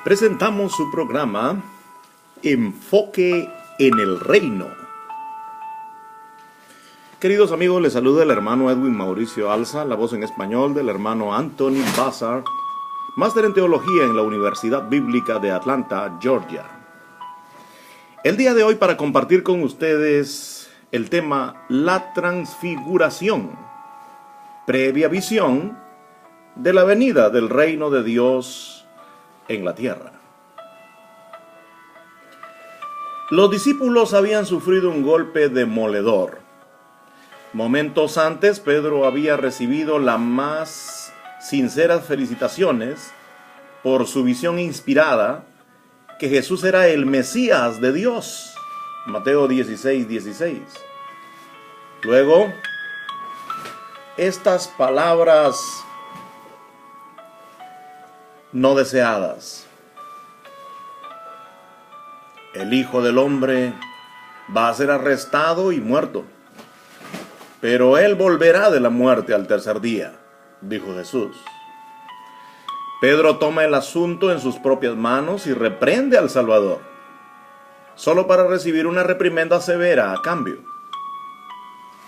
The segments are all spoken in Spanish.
Presentamos su programa Enfoque en el Reino. Queridos amigos, les saluda el hermano Edwin Mauricio Alza, la voz en español del hermano Anthony Bazar, máster en teología en la Universidad Bíblica de Atlanta, Georgia. El día de hoy para compartir con ustedes el tema La Transfiguración, previa visión de la venida del reino de Dios en la tierra. Los discípulos habían sufrido un golpe demoledor. Momentos antes, Pedro había recibido las más sinceras felicitaciones por su visión inspirada que Jesús era el Mesías de Dios. Mateo 16:16. Luego, estas palabras no deseadas: el Hijo del Hombre va a ser arrestado y muerto, pero Él volverá de la muerte al tercer día, dijo Jesús. Pedro toma el asunto en sus propias manos y reprende al Salvador, solo para recibir una reprimenda severa a cambio.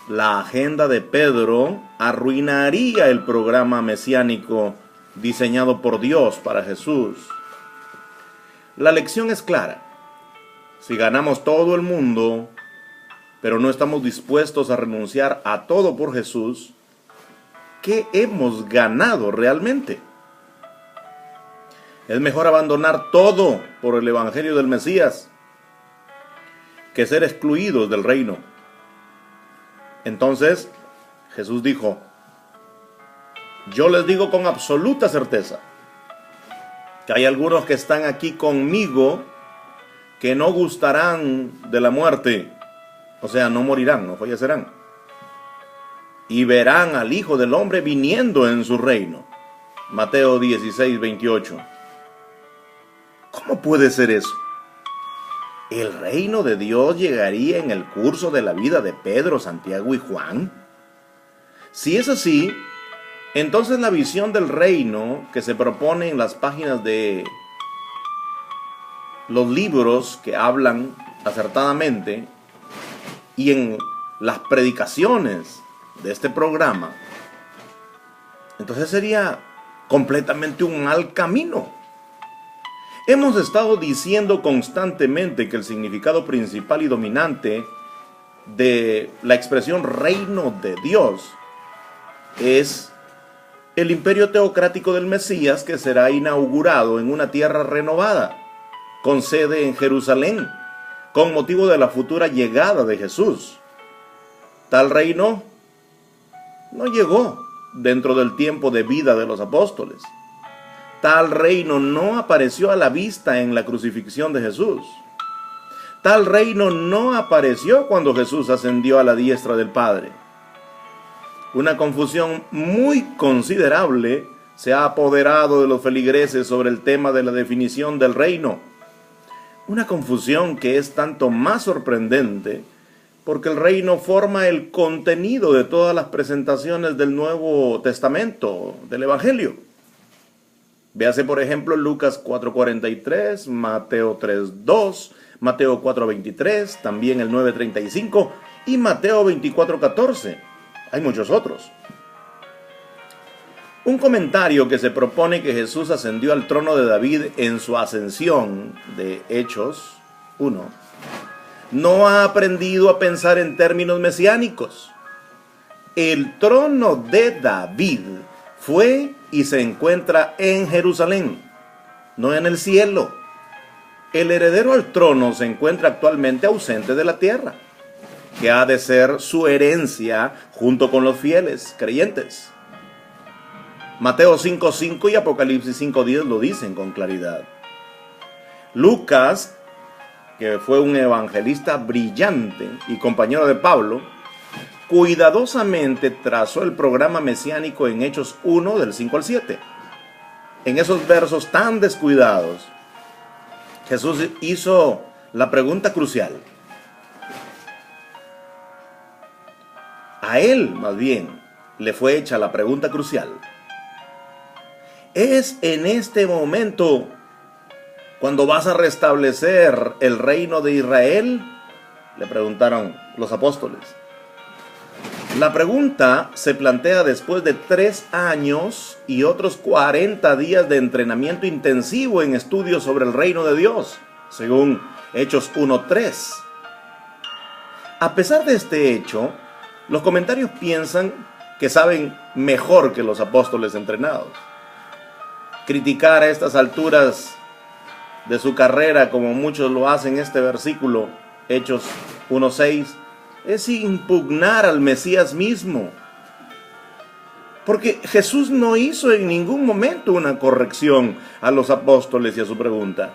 La agenda de Pedro arruinaría el programa mesiánico diseñado por Dios para Jesús. La lección es clara. Si ganamos todo el mundo, pero no estamos dispuestos a renunciar a todo por Jesús, ¿qué hemos ganado realmente? Es mejor abandonar todo por el Evangelio del Mesías que ser excluidos del reino. Entonces, Jesús dijo: yo les digo con absoluta certeza que hay algunos que están aquí conmigo que no gustarán de la muerte, o sea, no morirán, no fallecerán, y verán al Hijo del Hombre viniendo en su reino. Mateo 16:28. ¿Cómo puede ser eso? ¿El reino de Dios llegaría en el curso de la vida de Pedro, Santiago y Juan? Si es así, entonces la visión del reino que se propone en las páginas de los libros que hablan acertadamente y en las predicaciones de este programa, entonces sería completamente un mal camino. Hemos estado diciendo constantemente que el significado principal y dominante de la expresión reino de Dios es el imperio teocrático del Mesías, que será inaugurado en una tierra renovada, con sede en Jerusalén, con motivo de la futura llegada de Jesús. Tal reino no llegó dentro del tiempo de vida de los apóstoles. Tal reino no apareció a la vista en la crucifixión de Jesús. Tal reino no apareció cuando Jesús ascendió a la diestra del Padre. Una confusión muy considerable se ha apoderado de los feligreses sobre el tema de la definición del reino. Una confusión que es tanto más sorprendente porque el reino forma el contenido de todas las presentaciones del Nuevo Testamento, del Evangelio. Véase, por ejemplo, Lucas 4:43, Mateo 3:2, Mateo 4:23, también el 9:35 y Mateo 24:14. Hay muchos otros. Un comentario que se propone que Jesús ascendió al trono de David en su ascensión de Hechos 1, no ha aprendido a pensar en términos mesiánicos. El trono de David fue y se encuentra en Jerusalén, no en el cielo. El heredero al trono se encuentra actualmente ausente de la tierra, que ha de ser su herencia junto con los fieles creyentes. Mateo 5:5 y Apocalipsis 5:10 lo dicen con claridad. Lucas, que fue un evangelista brillante y compañero de Pablo, cuidadosamente trazó el programa mesiánico en Hechos 1 del 5 al 7. En esos versos tan descuidados, Jesús hizo la pregunta crucial. A él, más bien, le fue hecha la pregunta crucial. ¿Es en este momento ¿Cuándo vas a restablecer el reino de Israel?, le preguntaron los apóstoles. La pregunta se plantea después de 3 años y otros 40 días de entrenamiento intensivo en estudios sobre el reino de Dios, según Hechos 1:3. A pesar de este hecho, los comentarios piensan que saben mejor que los apóstoles entrenados. Criticar a estas alturas de su carrera, como muchos lo hacen en este versículo, Hechos 1:6, es impugnar al Mesías mismo. Porque Jesús no hizo en ningún momento una corrección a los apóstoles y a su pregunta.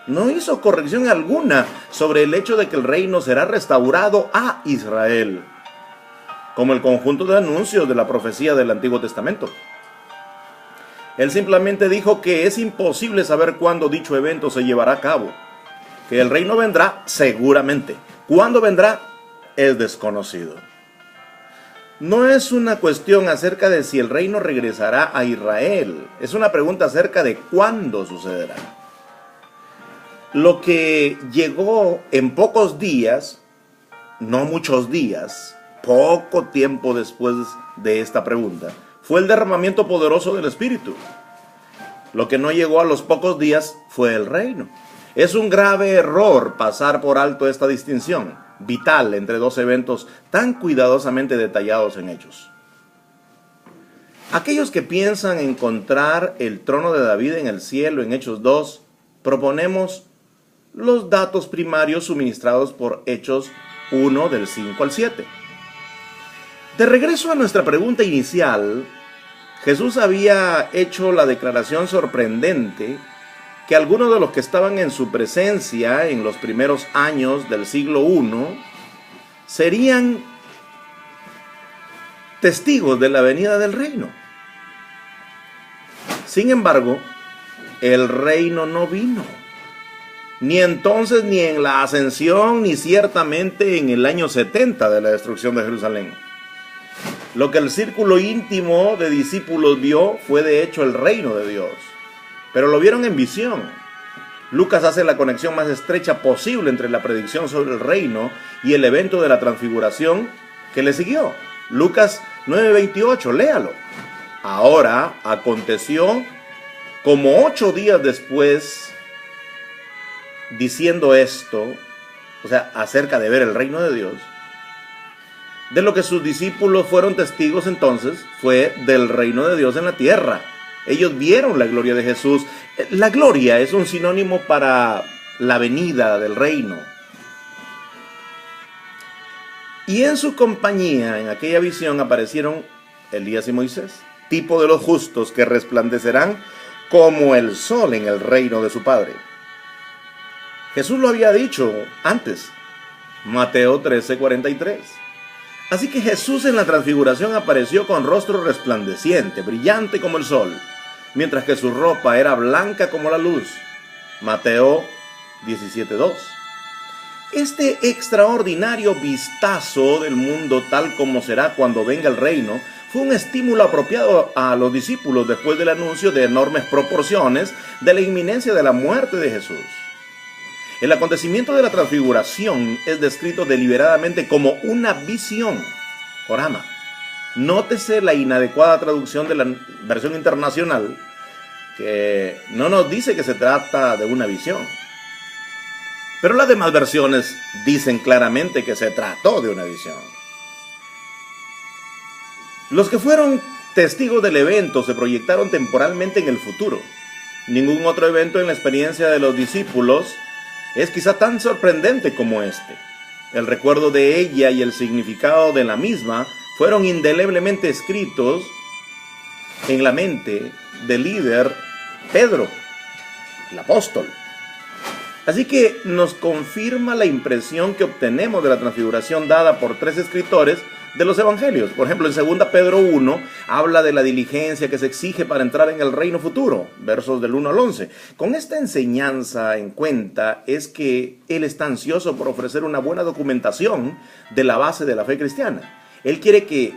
No hizo corrección alguna sobre el hecho de que el reino será restaurado a Israel, como el conjunto de anuncios de la profecía del Antiguo Testamento. Él simplemente dijo que es imposible saber cuándo dicho evento se llevará a cabo, que el reino vendrá seguramente. ¿Cuándo vendrá? Es desconocido. No es una cuestión acerca de si el reino regresará a Israel, es una pregunta acerca de cuándo sucederá. Lo que llegó en pocos días, no muchos días, poco tiempo después de esta pregunta, fue el derramamiento poderoso del Espíritu. Lo que no llegó a los pocos días fue el reino. Es un grave error pasar por alto esta distinción vital entre dos eventos tan cuidadosamente detallados en Hechos. Aquellos que piensan encontrar el trono de David en el cielo en Hechos 2, proponemos los datos primarios suministrados por Hechos 1 del 5 al 7. De regreso a nuestra pregunta inicial, Jesús había hecho la declaración sorprendente que algunos de los que estaban en su presencia en los primeros años del siglo I serían testigos de la venida del reino. Sin embargo, el reino no vino, ni entonces, ni en la ascensión, ni ciertamente en el año 70 de la destrucción de Jerusalén. Lo que el círculo íntimo de discípulos vio fue de hecho el reino de Dios, pero lo vieron en visión. Lucas hace la conexión más estrecha posible entre la predicción sobre el reino y el evento de la transfiguración que le siguió. Lucas 9:28, léalo. Ahora aconteció como 8 días después, diciendo esto, o sea, acerca de ver el reino de Dios, de lo que sus discípulos fueron testigos entonces fue del reino de Dios en la tierra. Ellos vieron la gloria de Jesús. La gloria es un sinónimo para la venida del reino. Y en su compañía, en aquella visión, aparecieron Elías y Moisés, tipo de los justos que resplandecerán como el sol en el reino de su Padre. Jesús lo había dicho antes, Mateo 13:43. Así que Jesús en la transfiguración apareció con rostro resplandeciente, brillante como el sol, mientras que su ropa era blanca como la luz. Mateo 17:2. Este extraordinario vistazo del mundo tal como será cuando venga el reino fue un estímulo apropiado a los discípulos después del anuncio de enormes proporciones de la inminencia de la muerte de Jesús. El acontecimiento de la transfiguración es descrito deliberadamente como una visión, orama. Nótese la inadecuada traducción de la versión internacional, que no nos dice que se trata de una visión. Pero las demás versiones dicen claramente que se trató de una visión. Los que fueron testigos del evento se proyectaron temporalmente en el futuro. Ningún otro evento en la experiencia de los discípulos es quizá tan sorprendente como este. El recuerdo de ella y el significado de la misma fueron indeleblemente escritos en la mente del líder Pedro, el apóstol. Así que nos confirma la impresión que obtenemos de la transfiguración dada por 3 escritores de los evangelios. Por ejemplo, en 2 Pedro 1 habla de la diligencia que se exige para entrar en el reino futuro, versos del 1 al 11. Con esta enseñanza en cuenta es que él está ansioso por ofrecer una buena documentación de la base de la fe cristiana. Él quiere que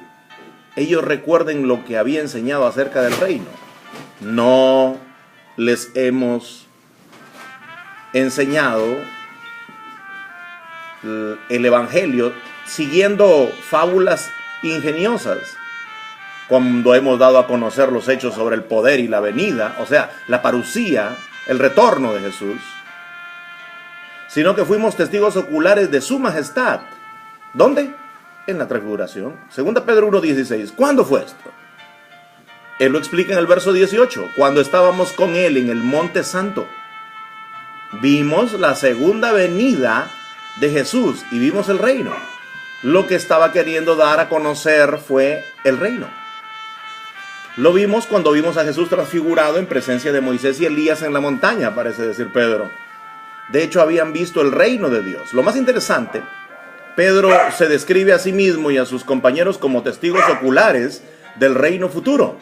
ellos recuerden lo que había enseñado acerca del reino. No les hemos enseñado el Evangelio siguiendo fábulas ingeniosas, cuando hemos dado a conocer los hechos sobre el poder y la venida, o sea, la parusía, el retorno de Jesús, sino que fuimos testigos oculares de su majestad. ¿Dónde? En la transfiguración. Segunda Pedro 1:16. ¿Cuándo fue esto? Él lo explica en el verso 18. Cuando estábamos con él en el Monte Santo, vimos la segunda venida de Jesús y vimos el reino. Lo que estaba queriendo dar a conocer fue el reino. Lo vimos cuando vimos a Jesús transfigurado en presencia de Moisés y Elías en la montaña, parece decir Pedro. De hecho, habían visto el reino de Dios. Lo más interesante, Pedro se describe a sí mismo y a sus compañeros como testigos oculares del reino futuro.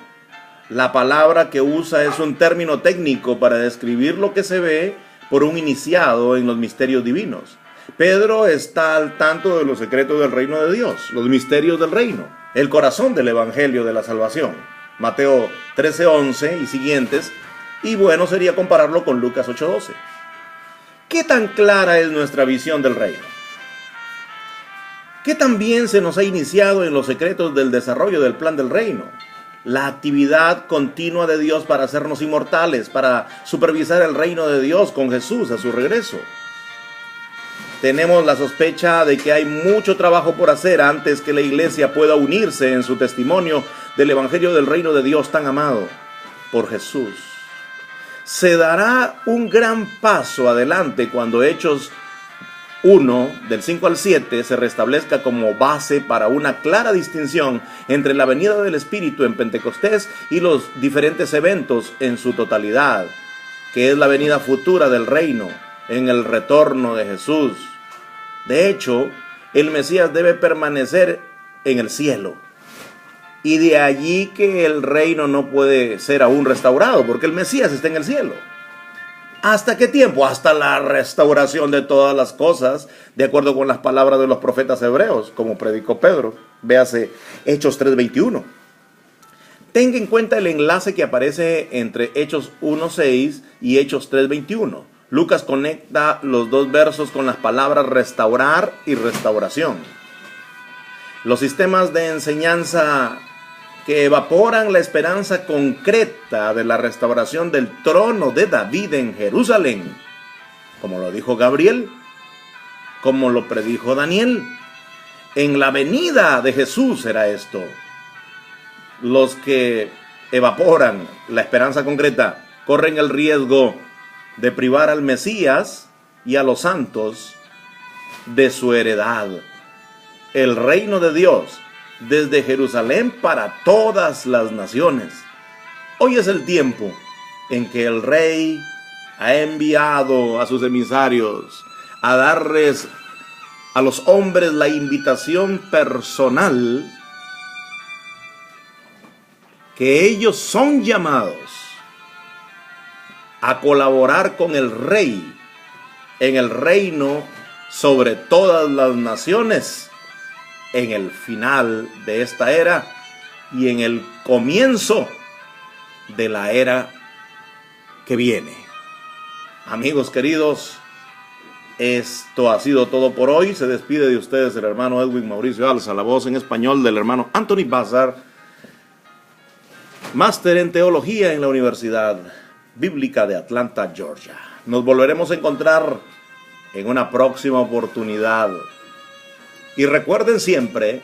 La palabra que usa es un término técnico para describir lo que se ve por un iniciado en los misterios divinos. Pedro está al tanto de los secretos del reino de Dios, los misterios del reino, el corazón del evangelio de la salvación. Mateo 13:11 y siguientes, y bueno sería compararlo con Lucas 8:12. ¿Qué tan clara es nuestra visión del reino? ¿Qué tan bien se nos ha iniciado en los secretos del desarrollo del plan del reino? La actividad continua de Dios para hacernos inmortales, para supervisar el reino de Dios con Jesús a su regreso. Tenemos la sospecha de que hay mucho trabajo por hacer antes que la iglesia pueda unirse en su testimonio del evangelio del reino de Dios tan amado por Jesús. Se dará un gran paso adelante cuando Hechos 1, del 5 al 7, se restablezca como base para una clara distinción entre la venida del Espíritu en Pentecostés y los diferentes eventos en su totalidad, que es la venida futura del reino en el retorno de Jesús. De hecho, el Mesías debe permanecer en el cielo. Y de allí que el reino no puede ser aún restaurado, porque el Mesías está en el cielo. ¿Hasta qué tiempo? Hasta la restauración de todas las cosas, de acuerdo con las palabras de los profetas hebreos, como predicó Pedro. Véase Hechos 3:21. Tenga en cuenta el enlace que aparece entre Hechos 1:6 y Hechos 3:21. Lucas conecta los dos versos con las palabras restaurar y restauración. Los sistemas de enseñanza que evaporan la esperanza concreta de la restauración del trono de David en Jerusalén, como lo dijo Gabriel, como lo predijo Daniel. En la venida de Jesús será esto. Los que evaporan la esperanza concreta corren el riesgo de privar al Mesías y a los santos de su heredad, el reino de Dios desde Jerusalén para todas las naciones. Hoy es el tiempo en que el rey ha enviado a sus emisarios a darles a los hombres la invitación personal que ellos son llamados a colaborar con el rey en el reino sobre todas las naciones, en el final de esta era y en el comienzo de la era que viene. Amigos queridos, esto ha sido todo por hoy. Se despide de ustedes el hermano Edwin Mauricio Alza, la voz en español del hermano Anthony Bazar, máster en teología en la Universidad Bíblica de Atlanta, Georgia. Nos volveremos a encontrar en una próxima oportunidad. Y recuerden siempre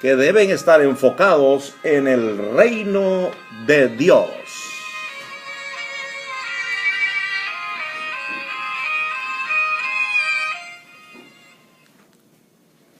que deben estar enfocados en el reino de Dios.